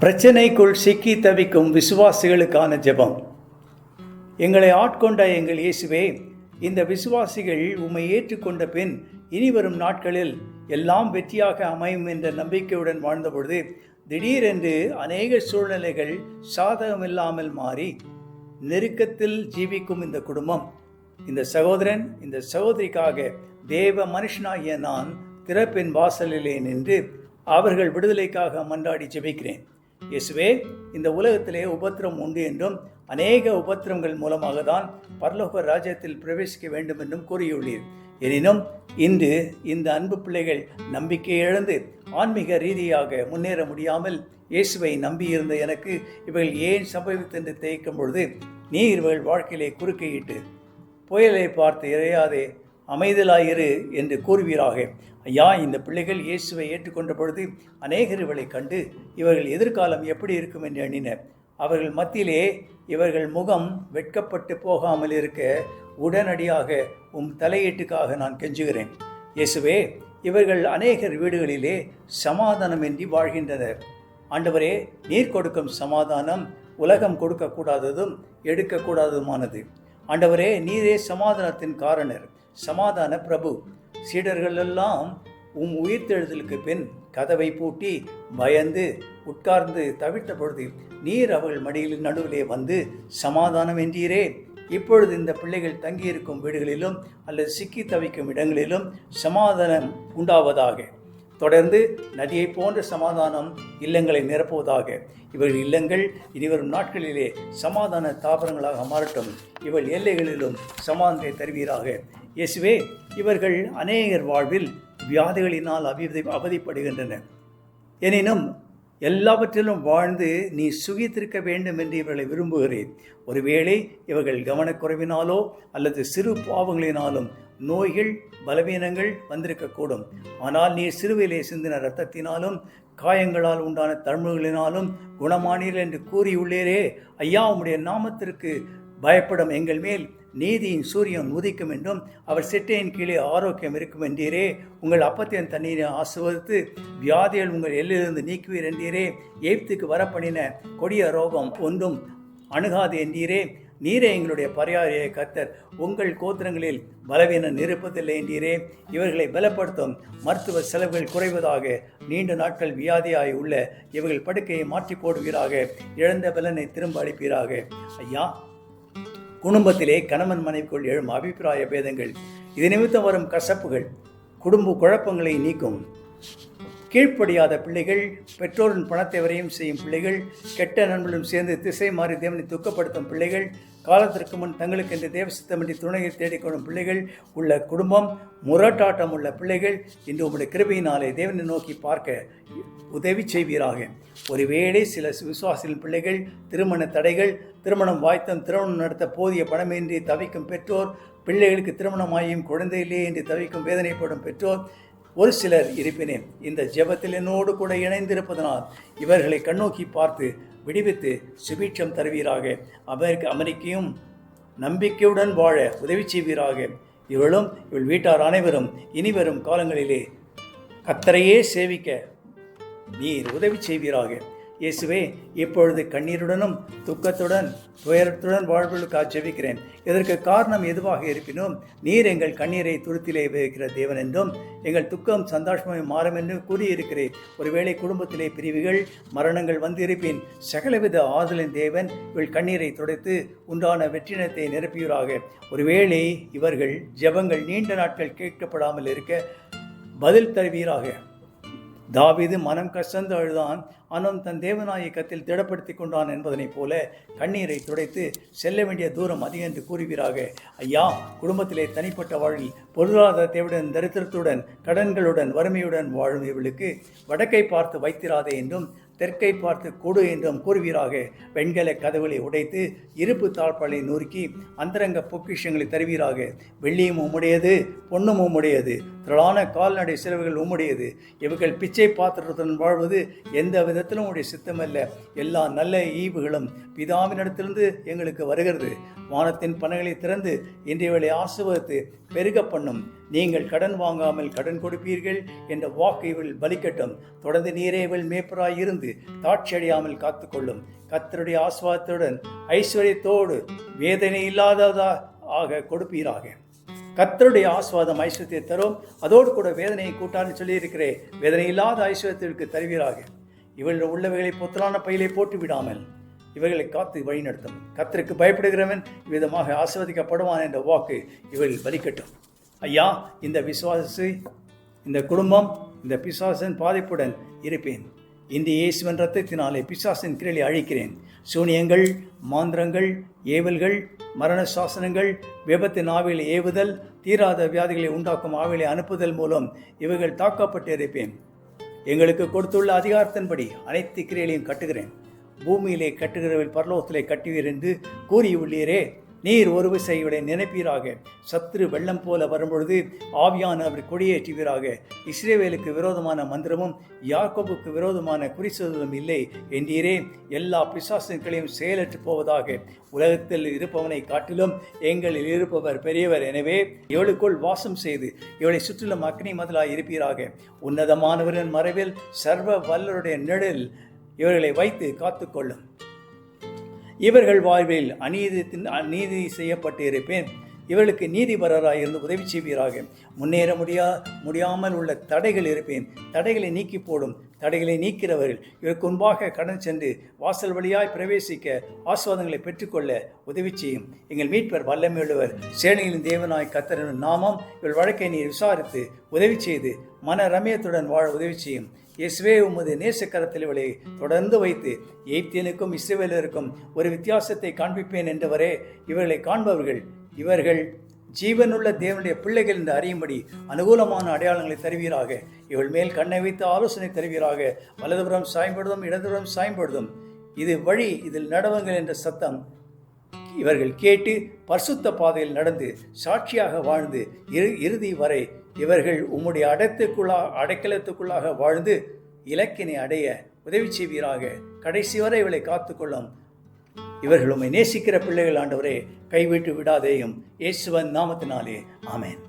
பிரச்சனைக்குள் சிக்கி தவிக்கும் விசுவாசிகளுக்கான ஜெபம். எங்களை ஆட்கொண்ட எங்கள் இயேசுவே, இந்த விசுவாசிகள் உம்மை ஏற்றுக்கொண்ட பின் இனிவரும் நாட்களில் எல்லாம் வெற்றியாக அமையும் என்ற நம்பிக்கையுடன் வாழ்ந்தபொழுது திடீரென்று அநேக சூழ்நிலைகள் சாதகமில்லாமல் மாறி நெருக்கத்தில் ஜீவிக்கும் இந்த குடும்பம், இந்த சகோதரன், இந்த சகோதரிக்காக தேவ மனுஷனாகிய நான் திறப்பின் வாசலிலே நின்று அவர்கள் விடுதலைக்காக மன்றாடி ஜெபிக்கிறேன். இயேசுவே, இந்த உலகத்திலே உபத்திரம் உண்டு என்றும் அநேக உபத்திரங்கள் மூலமாக தான் பரலோக ராஜ்யத்தில் பிரவேசிக்க வேண்டும் என்றும் கூறியுள்ளீர். எனினும் இன்று இந்த அன்பு பிள்ளைகள் நம்பிக்கை இழந்து ஆன்மீக ரீதியாக முன்னேற முடியாமல் இயேசுவை நம்பியிருந்த எனக்கு இவர்கள் ஏன் சம்பவித்தென்று தேய்க்கும் பொழுது நீர் இவர்கள் வாழ்க்கையிலே குறுக்கையிட்டு புயலை பார்த்து இறையாதே, அமைதலாயிரு என்று கூறுவீராக. ஐயா, இந்த பிள்ளைகள் இயேசுவை ஏற்றுக்கொண்ட பொழுது அநேகர் இவளை கண்டு இவர்கள் எதிர்காலம் எப்படி இருக்கும் என்று எண்ணினர். அவர்கள் மத்தியிலே இவர்கள் முகம் வெட்கப்பட்டு போகாமல் இருக்க உடனடியாக தலையீட்டுக்காக நான் கெஞ்சுகிறேன். இயேசுவே, இவர்கள் அநேகர் வீடுகளிலே சமாதானமின்றி வாழ்கின்றனர். ஆண்டவரே, நீர் கொடுக்கும் சமாதானம் உலகம் கொடுக்கக்கூடாததும் எடுக்கக்கூடாததுமானது. ஆண்டவரே, நீரே சமாதானத்தின் காரணர், சமாதான பிரபு. சீடர்கள் எல்லாம் உயிர்த்தெழுதலுக்கு பின் கதவை பூட்டி பயந்து உட்கார்ந்து தவிர்த்த பொழுது நீர் அவர்கள் மடியில் நடுவிலே வந்து சமாதானம் என்றீரே. இப்பொழுது இந்த பிள்ளைகள் தங்கியிருக்கும் வீடுகளிலும் அல்லது சிக்கி தவிக்கும் இடங்களிலும் சமாதானம் உண்டாவதாக. தொடர்ந்து நதியை போன்ற சமாதானம் இல்லங்களை நிரப்புவதாக. இவர்கள் இல்லங்கள் இனிவரும் நாட்களிலே சமாதான தாபரங்களாக மாறட்டும். இவள் எல்லைகளிலும் சமாதானத்தை தருவீராக. இயேசுவே, இவர்கள் அநேகர் வாழ்வில் வியாதிகளினால் அவதிப்படுகின்றனர். எனினும் எல்லாவற்றிலும் வாழ்ந்து நீ சுகித்திருக்க வேண்டும் என்று இவர்களை விரும்புகிறேன். ஒருவேளை இவர்கள் கவனக்குறைவினாலோ அல்லது சிறு பாவங்களினாலும் நோய்கள், பலவீனங்கள் வந்திருக்கக்கூடும். ஆனால் நீர் சிறுவிலே சிந்தின இரத்தத்தினாலும் காயங்களால் உண்டான தழும்புகளினாலும் குணமானீர்கள் என்று கூறியுள்ளீரே. ஐயா, உம்முடைய நாமத்திற்கு பயப்படும் எங்கள் மேல் நீதியின் சூரியன் உதிக்கும் என்றும் அவர் செட்டையின் கீழே ஆரோக்கியம் இருக்கும் என்றீரே. உங்கள் அப்பத்தின் தண்ணீரை ஆசுவதித்து வியாதிகள் உங்கள் எல்லிலிருந்து நீக்குவீர் என்றீரே. எய்ப்துக்கு வரப்பண்ணின கொடிய ரோகம் ஒன்றும் அணுகாது என்றீரே. நீரே எங்களுடைய பரிகாரியை கர்த்தர், உங்கள் கோத்திரங்களில் பலவீனம் இருப்பதில்லை என்றீரே. இவர்களை பலப்படுத்தும் மருத்துவ செலவுகள் குறைவதாக. நீண்ட நாட்கள் வியாதியாய் உள்ள இவர்கள் படுக்கையை மாற்றி போடுவீராக. இழந்த பலனை திரும்ப அளிப்பீராக. ஐயா, குடும்பத்திலே கணவன் மனைவிக்குள் எழும் அபிப்பிராய பேதங்கள், இது நிமித்தம் வரும் கசப்புகள், குடும்ப குழப்பங்களை நீக்கும். கீழ்ப்படியாத பிள்ளைகள், பெற்றோரின் பணத்தை வரையும் செய்யும் பிள்ளைகள், கெட்ட நண்பர்களும் சேர்ந்து திசை மாறி தேவனை துக்கப்படுத்தும் பிள்ளைகள், காலத்திற்கு முன் தங்களுக்கு என்று தேவ சித்தமின்றி துணையை தேடிக்கொள்ளும் பிள்ளைகள் உள்ள குடும்பம், முரட்டாட்டம் உள்ள பிள்ளைகள் இன்று உங்களுடைய கிருபையினாலே தேவனை நோக்கி பார்க்க உதவி செய்வீராக. ஒருவேளை சில விசுவாசிகளின் பிள்ளைகள் திருமண தடைகள், திருமணம் வாய்த்தும் திருமணம் நடத்த போதிய பணமின்றி தவிக்கும் பெற்றோர், பிள்ளைகளுக்கு திருமணமாயும் குழந்தையிலே என்று தவிக்கும் வேதனைப்படும் பெற்றோர் ஒரு சிலர் இருப்பினேன். இந்த ஜெபத்தில் என்னோடு கூட இணைந்திருப்பதனால் இவர்களை கண்ணோக்கி பார்த்து விடுவித்து சுபீட்சம் தருவீராக. அமெரிக்கையும் நம்பிக்கையுடன் வாழ உதவி செய்வீராக. இவள் வீட்டார் அனைவரும் இனிவரும் காலங்களிலே கர்த்தரையே சேவிக்க நீர் உதவி செய்வீராக. இயேசுவே, இப்பொழுது கண்ணீருடனும் துக்கத்துடன் துயரத்துடன் வாழ்வுகளுக்காக ஜெபிக்கிறேன். இதற்கு காரணம் எதுவாக இருப்பினும் நீர் எங்கள் கண்ணீரை துருத்திலே வைக்கிற தேவன் என்றும் எங்கள் துக்கம் சந்தோஷமாக மாறும் என்று கூறியிருக்கிறேன். ஒருவேளை குடும்பத்திலே பிரிவுகள், மரணங்கள் வந்திருப்பின் சகலவித ஆறுதலின் தேவன் இவள் கண்ணீரை துடைத்து உண்டான வெற்றினத்தை நிரப்பியூராக. ஒருவேளை இவர்கள் ஜெபங்கள் நீண்ட நாட்கள் கேட்கப்படாமல் இருக்க பதில் தருவீராக. தாவீது மனம் கசந்து அழுதான், ஆனால் தன் தேவனாயை கத்தில் திடப்படுத்தி கொண்டான் என்பதனைப் போல கண்ணீரை துடைத்து செல்ல வேண்டிய தூரம் அதிகம் என்று கூறுவீராக. ஐயா, குடும்பத்திலே தனிப்பட்ட வாழ்வில் பொருளாதாரத்தையுடன், தரித்திரத்துடன், கடன்களுடன், வறுமையுடன் வாழும் இவளுக்கு வடக்கை பார்த்து வைத்திராதே என்றும் தெற்கை பார்த்து கொடு என்றும் கூறுவீராக. வெண்கல கதவுகளை உடைத்து இருப்பு தாழ்பாலை நொறுக்கி அந்தரங்க பொக்கிஷங்களை தருவீராக. வெள்ளியும் உம்முடையது, பொன்னும் உம்முடையது, திரளான கால்நடை செலவுகள் உம்முடையது. இவர்கள் பிச்சை பாத்திரத்துடன் வாழ்வது எந்த விதத்திலும் உடைய சித்தமல்ல. எல்லா நல்ல ஈவுகளும் பிதாவினிடத்திலிருந்து எங்களுக்கு வருகிறது. வானத்தின் பணங்களை திறந்து இன்றையவளை ஆசீர்வதித்து பெருக பண்ணும். நீங்கள் கடன் வாங்காமல் கடன் கொடுப்பீர்கள் என்ற வாக்கு இவள் பலிக்கட்டும். தொடர்ந்து நீரே இவள் மேய்ப்பராய் இருந்து தாட்சியடையாமல் காத்துக்கொள்ளும். கர்த்தருடைய ஆசீர்வாதத்துடன் ஐஸ்வர்யத்தோடு வேதனை இல்லாததாக கொடுப்பீராக. கர்த்தருடைய ஆசீர்வாதம் ஐஸ்வர்யத்தை தரும், அதோடு கூட வேதனையை கூட்டான்னு சொல்லியிருக்கிறேன். வேதனை இல்லாத ஐஸ்வர்யத்திற்கு தருவீராக. இவள் உள்ளவைகளை பொத்தலான பையிலே போட்டு விடாமல் இவைகளை காத்து வழிநடத்தும். கர்த்தருக்கு பயப்படுகிறவன் விதமாக ஆசீர்வதிக்கப்படுவான் என்ற வாக்கு இவள் பலிக்கட்டும். ஐயா, இந்த விசுவாசி, இந்த குடும்பம் இந்த பிசாசின் பாதிப்புடன் இருப்பேன். இந்த இயேசுவின் இரத்தத்தினாலே பிசாசின் கிரையை அழிக்கிறேன். சூனியங்கள், மாந்திரங்கள், ஏவல்கள், மரண சாசனங்கள், விபத்தின் ஆவியில் ஏவுதல், தீராத வியாதிகளை உண்டாக்கும் ஆவிலை அனுப்புதல் மூலம் இவைகள் தாக்கப்பட்டு இருப்பேன். எங்களுக்கு கொடுத்துள்ள அதிகாரத்தின்படி அனைத்து கிரியைகளையும் கட்டுகிறேன். பூமியிலே கட்டுகிறவர்கள் பரலோகத்திலே கட்டுவீர் என்று கூறியுள்ளீரே. நீர் ஒரு விசை இவளை நினைப்பீராக. சத்துரு வெள்ளம் போல வரும்பொழுது ஆவியானவர் கொடியேற்றுவீராக. இஸ்ரவேலுக்கு விரோதமான மந்திரமும் யாக்கோபுக்கு விரோதமான குறிச்சொல்லும் இல்லை என்றீரே. எல்லா பிசாசுகளையும் செயலற்று போவதாக. உலகத்தில் இருப்பவனை காட்டிலும் எங்களில் இருப்பவர் பெரியவர். எனவே இவளுக்குள் வாசம் செய்து இவளை சுற்றிலும் அக்னி மதிலாய் இருப்பீராக. உன்னதமானவரின் மறைவில் சர்வ வல்லருடைய நிழல் இவர்களை வைத்து காத்துக்கொள்ளும். இவர்கள் வாழ்வில் அநீதி செய்யப்பட்டு இருப்பேன். இவர்களுக்கு நீதிபரராக இருந்து உதவி செய்வீராக. முன்னேற முடியாமல் உள்ள தடைகள் இருப்பேன். தடைகளை நீக்கி போடும். தடைகளை நீக்கிறவர்கள் இவருக்கு முன்பாக கடன் சென்று வாசல் வழியாய் பிரவேசிக்க ஆசீர்வாதங்களை பெற்றுக்கொள்ள உதவி செய்யும். எங்கள் மீட்பர் வல்லமையுள்ளவர், சேனைகளின் தேவனாய் கர்த்தரின் நாமம் இவள் வழக்கை நீர் விசாரித்து உதவி செய்து மன ரம்யத்துடன் வாழ உதவி செய்யும். இயேசுவே, உமது நேசக்கரத்தில் இவளை தொடர்ந்து வைத்து எகிப்தியனுக்கும் இஸ்ரவேலருக்கும் ஒரு வித்தியாசத்தை காண்பிப்பேன் என்றவரே. இவர்களை காண்பவர்கள் இவர்கள் ஜீவனுள்ள தேவனுடைய பிள்ளைகள் என்று அறியும்படி அனுகூலமான அடையாளங்களை தருவீராக. இவள் மேல் கண்ணை வைத்து ஆலோசனை தருவீராக. வலதுபுறம் சாய்படுதும் இடதுபுறம் சாய்படுதும் இது வழி, இதில் நடவுங்கள் என்ற சத்தம் இவர்கள் கேட்டு பரிசுத்த பாதையில் நடந்து சாட்சியாக வாழ்ந்து இறுதி வரை இவர்கள் உம்முடைய அடைக்கலத்துக்குள்ளாக வாழ்ந்து இலக்கினை அடைய உதவி செய்வீராக. கடைசி வரை இவளை காத்துக்கொள்ளும். இவர்கள் உம்மை நேசிக்கிற பிள்ளைகள் ஆண்டவரே, கைவிட்டு விடாதேயும். இயேசுவின் நாமத்தினாலே ஆமென்.